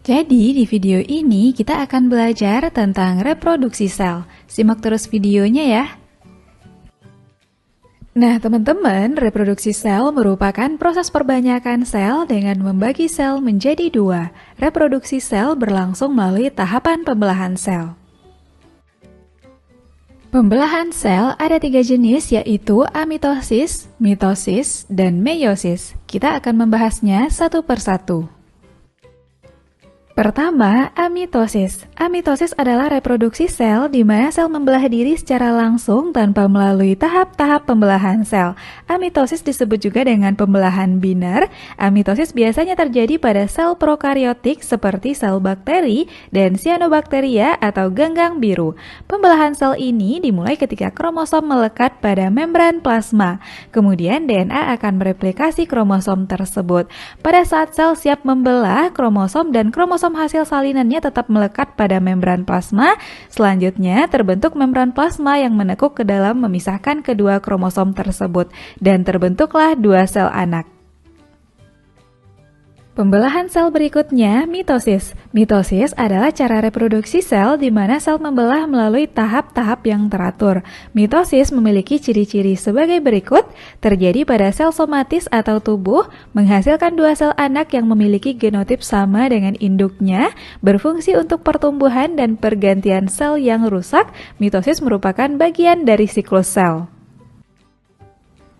Jadi di video ini kita akan belajar tentang reproduksi sel. Simak terus videonya ya. Nah teman-teman, reproduksi sel merupakan proses perbanyakan sel dengan membagi sel menjadi dua. Reproduksi sel berlangsung melalui tahapan pembelahan sel. Pembelahan sel ada 3 jenis, yaitu amitosis, mitosis, dan meiosis. Kita akan membahasnya satu persatu. Pertama, amitosis. Amitosis adalah reproduksi sel di mana sel membelah diri secara langsung tanpa melalui tahap-tahap pembelahan sel. Amitosis disebut juga dengan pembelahan binar. Amitosis biasanya terjadi pada sel prokariotik seperti sel bakteri dan cyanobacteria atau ganggang biru. Pembelahan sel ini dimulai ketika kromosom melekat pada membran plasma. Kemudian DNA akan mereplikasi kromosom tersebut. Pada saat sel siap membelah, kromosom dan kromosom hasil salinannya tetap melekat pada membran plasma. Selanjutnya terbentuk membran plasma yang menekuk ke dalam memisahkan kedua kromosom tersebut dan terbentuklah dua sel anak. Pembelahan sel berikutnya, mitosis. Mitosis adalah cara reproduksi sel di mana sel membelah melalui tahap-tahap yang teratur. Mitosis memiliki ciri-ciri sebagai berikut, terjadi pada sel somatis atau tubuh, menghasilkan dua sel anak yang memiliki genotip sama dengan induknya, berfungsi untuk pertumbuhan dan pergantian sel yang rusak. Mitosis merupakan bagian dari siklus sel.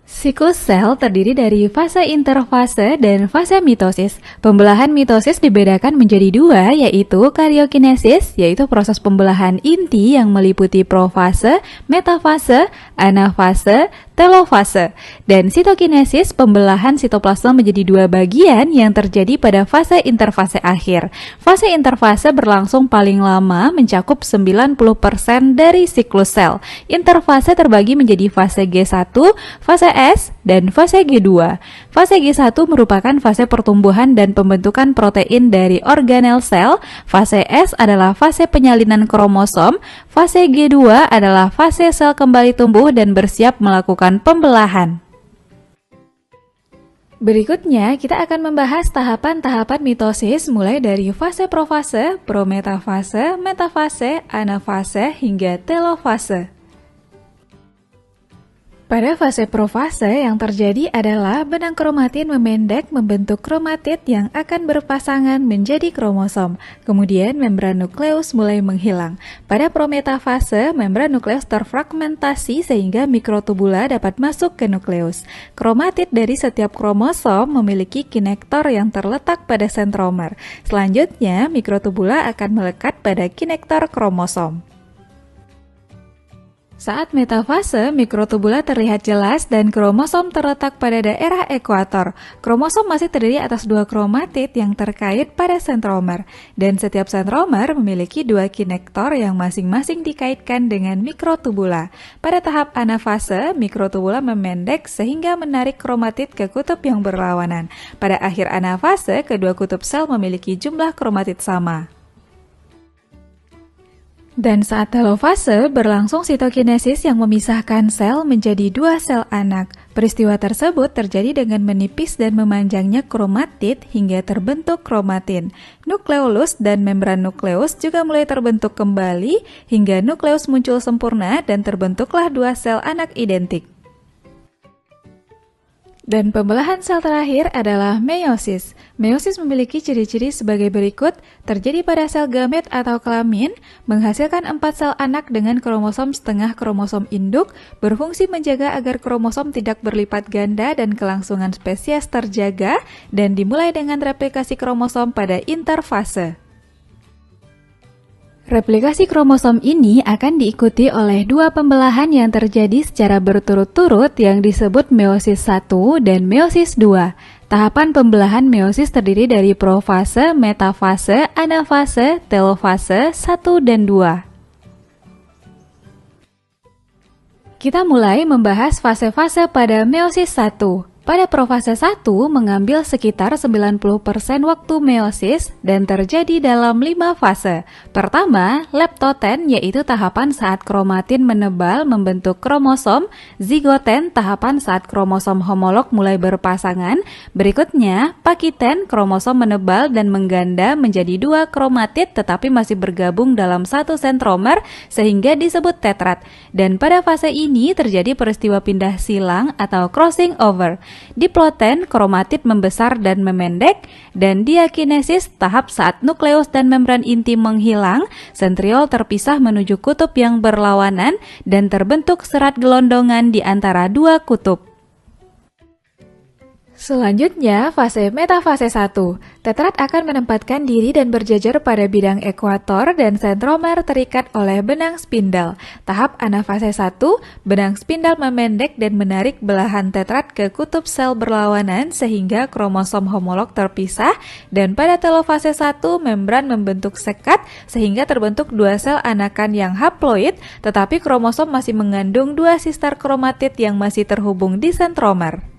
Siklus sel terdiri dari fase interfase dan fase mitosis. Pembelahan mitosis dibedakan menjadi dua, yaitu karyokinesis, yaitu proses pembelahan inti yang meliputi profase, metafase, anafase, telofase, dan sitokinesis, pembelahan sitoplasma menjadi dua bagian yang terjadi pada fase interfase akhir. Fase interfase berlangsung paling lama, mencakup 90% dari siklus sel. Interfase terbagi menjadi fase G1, fase S, dan fase G2. Fase G1 merupakan fase pertumbuhan dan pembentukan protein dari organel sel. Fase S adalah fase penyalinan kromosom. Fase G2 adalah fase sel kembali tumbuh dan bersiap melakukan pembelahan. Berikutnya, kita akan membahas tahapan-tahapan mitosis mulai dari fase profase, prometafase, metafase, anafase, hingga telofase. Pada fase profase yang terjadi adalah benang kromatin memendek membentuk kromatid yang akan berpasangan menjadi kromosom. Kemudian membran nukleus mulai menghilang. Pada prometafase, membran nukleus terfragmentasi sehingga mikrotubula dapat masuk ke nukleus. Kromatid dari setiap kromosom memiliki kinektor yang terletak pada sentromer. Selanjutnya, mikrotubula akan melekat pada kinektor kromosom. Saat metafase, mikrotubula terlihat jelas dan kromosom terletak pada daerah ekuator. Kromosom masih terdiri atas dua kromatid yang terkait pada sentromer, dan setiap sentromer memiliki dua kinektor yang masing-masing dikaitkan dengan mikrotubula. Pada tahap anafase, mikrotubula memendek sehingga menarik kromatid ke kutub yang berlawanan. Pada akhir anafase, kedua kutub sel memiliki jumlah kromatid sama. Dan saat telofase, berlangsung sitokinesis yang memisahkan sel menjadi dua sel anak. Peristiwa tersebut terjadi dengan menipis dan memanjangnya kromatid hingga terbentuk kromatin. Nukleolus dan membran nukleus juga mulai terbentuk kembali hingga nukleus muncul sempurna dan terbentuklah dua sel anak identik. Dan pembelahan sel terakhir adalah meiosis. Meiosis memiliki ciri-ciri sebagai berikut, terjadi pada sel gamet atau kelamin, menghasilkan 4 sel anak dengan kromosom setengah kromosom induk, berfungsi menjaga agar kromosom tidak berlipat ganda dan kelangsungan spesies terjaga, dan dimulai dengan replikasi kromosom pada interfase. Replikasi kromosom ini akan diikuti oleh dua pembelahan yang terjadi secara berturut-turut yang disebut meiosis 1 dan meiosis 2. Tahapan pembelahan meiosis terdiri dari profase, metafase, anafase, telofase 1 dan 2. Kita mulai membahas fase-fase pada meiosis 1. Pada profase 1 mengambil sekitar 90% waktu meiosis dan terjadi dalam 5 fase. Pertama, leptoten yaitu tahapan saat kromatin menebal membentuk kromosom, zigoten tahapan saat kromosom homolog mulai berpasangan, berikutnya pakiten kromosom menebal dan mengganda menjadi 2 kromatid tetapi masih bergabung dalam satu sentromer sehingga disebut tetrat. Dan pada fase ini terjadi peristiwa pindah silang atau crossing over. Diploten, kromatid membesar dan memendek, dan diakinesis, tahap saat nukleus dan membran inti menghilang, sentriol terpisah menuju kutub yang berlawanan, dan terbentuk serat gelondongan di antara dua kutub. Selanjutnya, fase metafase 1. Tetrat akan menempatkan diri dan berjajar pada bidang ekuator dan sentromer terikat oleh benang spindle. Tahap anafase 1, benang spindle memendek dan menarik belahan tetrat ke kutub sel berlawanan sehingga kromosom homolog terpisah, dan pada telofase 1, membran membentuk sekat sehingga terbentuk 2 sel anakan yang haploid, tetapi kromosom masih mengandung 2 sister kromatid yang masih terhubung di sentromer.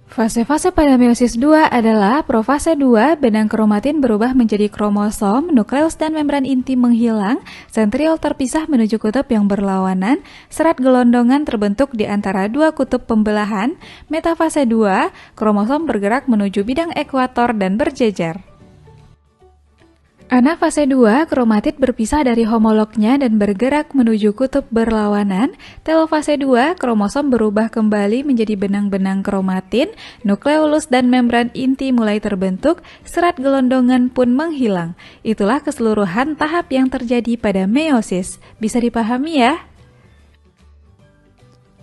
Fase-fase pada meiosis 2 adalah profase 2, benang kromatin berubah menjadi kromosom, nukleus dan membran inti menghilang, sentriol terpisah menuju kutub yang berlawanan, serat gelondongan terbentuk di antara dua kutub pembelahan. Metafase 2, kromosom bergerak menuju bidang ekuator dan berjejer. Anafase 2, kromatid berpisah dari homolognya dan bergerak menuju kutub berlawanan. Telofase 2, kromosom berubah kembali menjadi benang-benang kromatin, nukleolus dan membran inti mulai terbentuk, serat gelondongan pun menghilang. Itulah keseluruhan tahap yang terjadi pada meiosis. Bisa dipahami ya?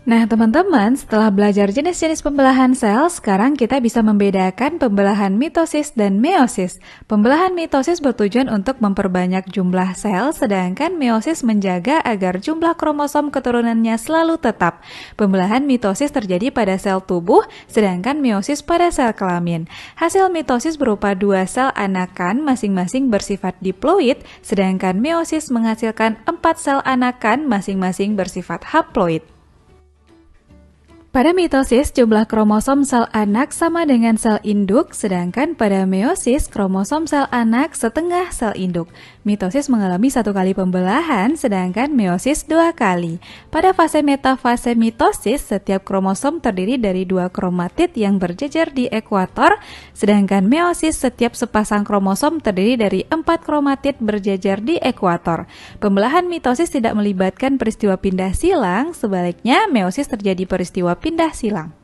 Nah teman-teman, setelah belajar jenis-jenis pembelahan sel, sekarang kita bisa membedakan pembelahan mitosis dan meiosis. Pembelahan mitosis bertujuan untuk memperbanyak jumlah sel, sedangkan meiosis menjaga agar jumlah kromosom keturunannya selalu tetap. Pembelahan mitosis terjadi pada sel tubuh, sedangkan meiosis pada sel kelamin. Hasil mitosis berupa 2 sel anakan masing-masing bersifat diploid, sedangkan meiosis menghasilkan 4 sel anakan masing-masing bersifat haploid. Pada mitosis, jumlah kromosom sel anak sama dengan sel induk, sedangkan pada meiosis, kromosom sel anak setengah sel induk. Mitosis mengalami 1 kali pembelahan, sedangkan meiosis 2 kali. Pada fase metafase mitosis, setiap kromosom terdiri dari 2 kromatid yang berjejer di ekuator, sedangkan meiosis setiap sepasang kromosom terdiri dari 4 kromatid berjejer di ekuator. Pembelahan mitosis tidak melibatkan peristiwa pindah silang, sebaliknya meiosis terjadi peristiwa pindah silang.